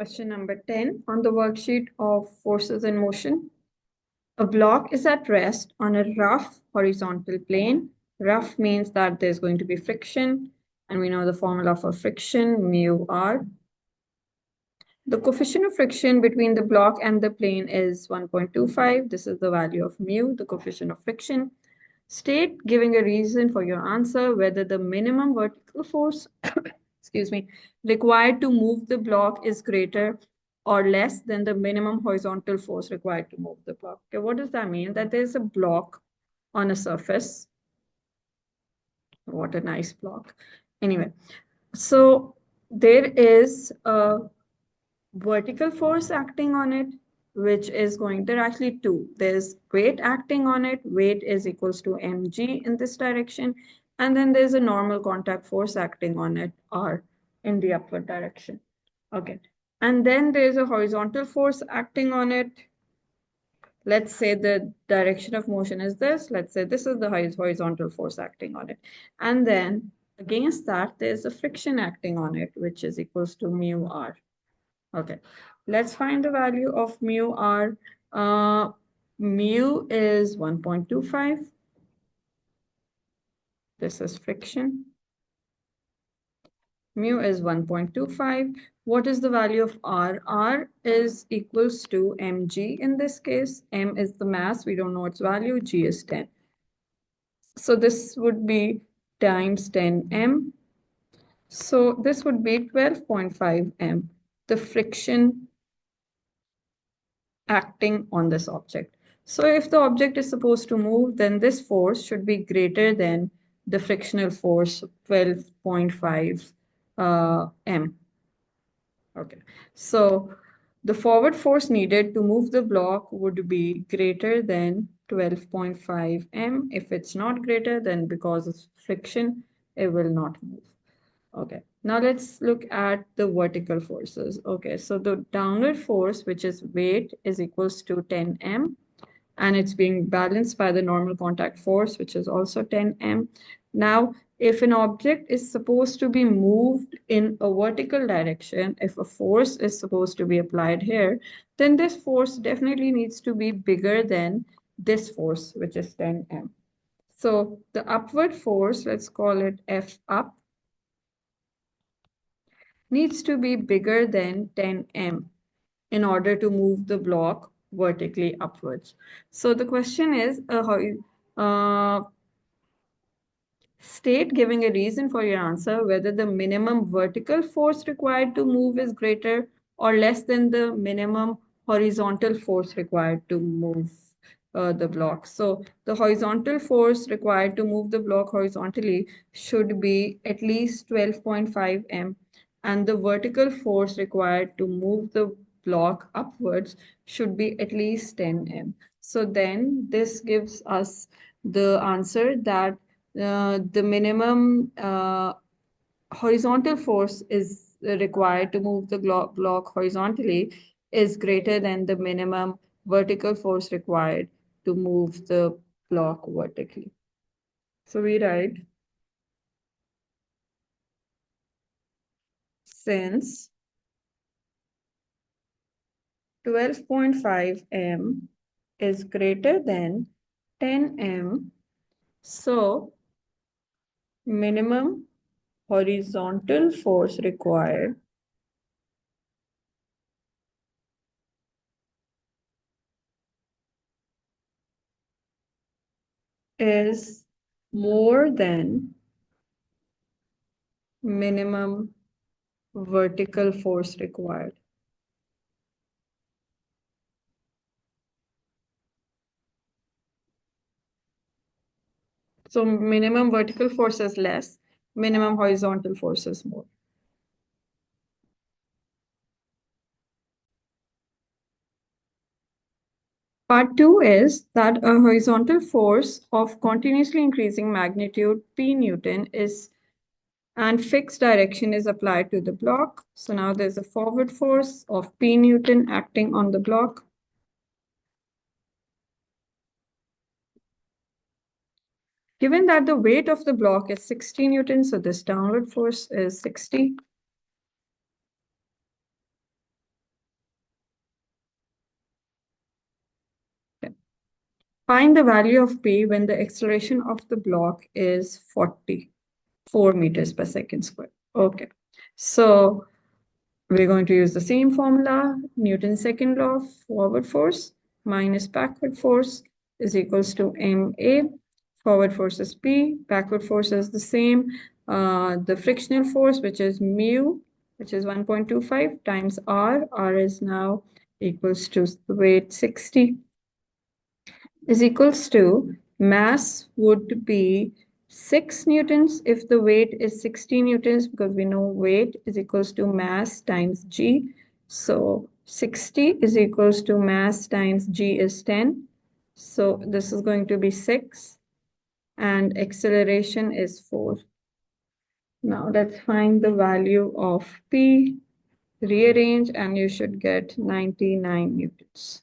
Question number 10 on the worksheet of forces in motion. A block is at rest on a rough horizontal plane. Rough means that there's going to be friction, and we know the formula for friction, mu r. The coefficient of friction between the block and the plane is 1.25. This is the value of mu, the coefficient of friction. State, giving a reason for your answer, whether the minimum vertical force excuse me, required to move the block is greater or less than the minimum horizontal force required to move the block. Okay, what does that mean? That there's a block on a surface. What a nice block. Anyway, so there is a vertical force acting on it, which is going, there are actually two. There's weight acting on it. Weight is equals to mg in this direction. And then there's a normal contact force acting on it, r, in the upward direction. Okay. And then there's a horizontal force acting on it. Let's say the direction of motion is this. Let's say this is the horizontal force acting on it. And then against that, there's a friction acting on it, which is equals to mu r. Okay, let's find the value of mu r. Mu is 1.25. This is friction. Mu is 1.25. What is the value of r? R is equals to mg in this case. M is the mass. We don't know its value. G is 10. So this would be times 10 m. So this would be 12.5 m. The friction acting on this object. So if the object is supposed to move, then this force should be greater than the frictional force 12.5 m. Okay, so the forward force needed to move the block would be greater than 12.5 m. If it's not greater, then because of friction, it will not move. Okay, now let's look at the vertical forces. Okay, so the downward force, which is weight, is equals to 10 m, and it's being balanced by the normal contact force, which is also 10 m. Now, if an object is supposed to be moved in a vertical direction, if a force is supposed to be applied here, then this force definitely needs to be bigger than this force, which is 10 m. So the upward force, let's call it F up, needs to be bigger than 10 m in order to move the block vertically upwards. So the question is, state, giving a reason for your answer, whether the minimum vertical force required to move is greater or less than the minimum horizontal force required to move the block. So the horizontal force required to move the block horizontally should be at least 12.5 m, and the vertical force required to move the block upwards should be at least 10 m. So then this gives us the answer that the minimum horizontal force is required to move the block horizontally is greater than the minimum vertical force required to move the block vertically. So we write, since 12.5 m is greater than 10 m, so minimum horizontal force required is more than minimum vertical force required. So minimum vertical force is less, minimum horizontal force is more. Part 2 is that a horizontal force of continuously increasing magnitude P Newton is and fixed direction is applied to the block. So now there's a forward force of P Newton acting on the block. Given that the weight of the block is 60 Newton, so this downward force is 60. Find the value of P when the acceleration of the block is 44 meters per second square. Okay, so we're going to use the same formula. Newton's second law of forward force minus backward force is equals to ma. Forward force is P, backward force is the same. The frictional force, which is mu, which is 1.25 times R. R is now equals to the weight 60 is equals to mass would be 6 newtons if the weight is 60 newtons, because we know weight is equals to mass times g. So 60 is equals to mass times g is 10. So this is going to be 6 and acceleration is 4. Now let's find the value of P, rearrange, and you should get 99 newtons.